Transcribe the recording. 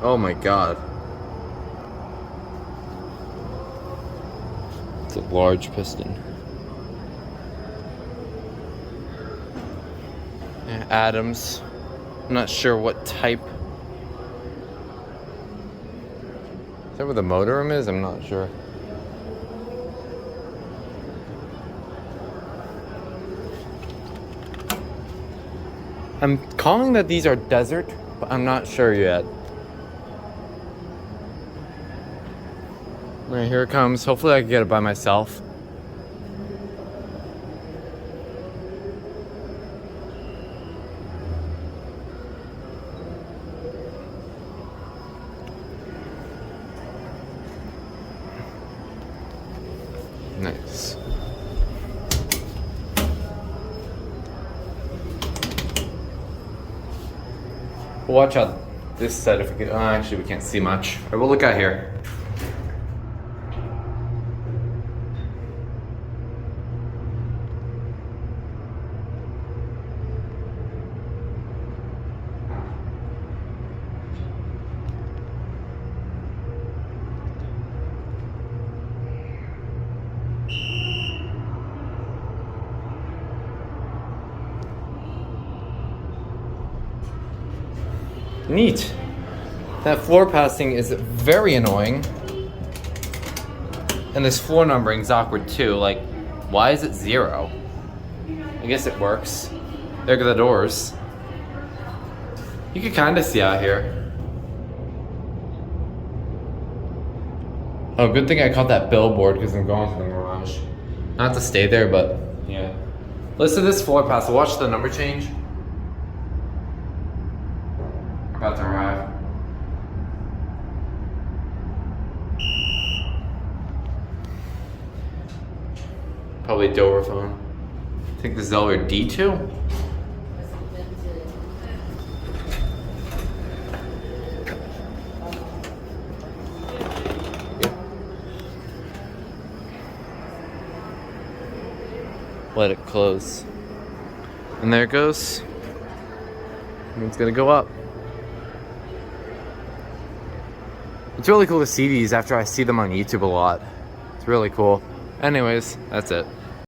Oh my god. It's a large piston. Yeah, Adams. I'm not sure what type. Is that where the motor room is? I'm not sure. I'm calling that these are desert, but I'm not sure yet. Alright, here it comes. Hopefully I can get it by myself. Nice. Watch out this side if we could. Actually, we can't see much. All right, we'll look out here. Neat. That floor passing is very annoying. And this floor numbering is awkward too. Like, why is it 0? I guess it works. There go the doors. You can kind of see out here. Oh, good thing I caught that billboard because I'm going to the garage. Not to stay there, but yeah. Listen to this floor pass. Watch the number change. About to arrive. Probably Dover phone. I think this is L or D2. Let it close. And there it goes. And it's gonna go up. It's really cool to see these after I see them on YouTube a lot. It's really cool. Anyways, that's it.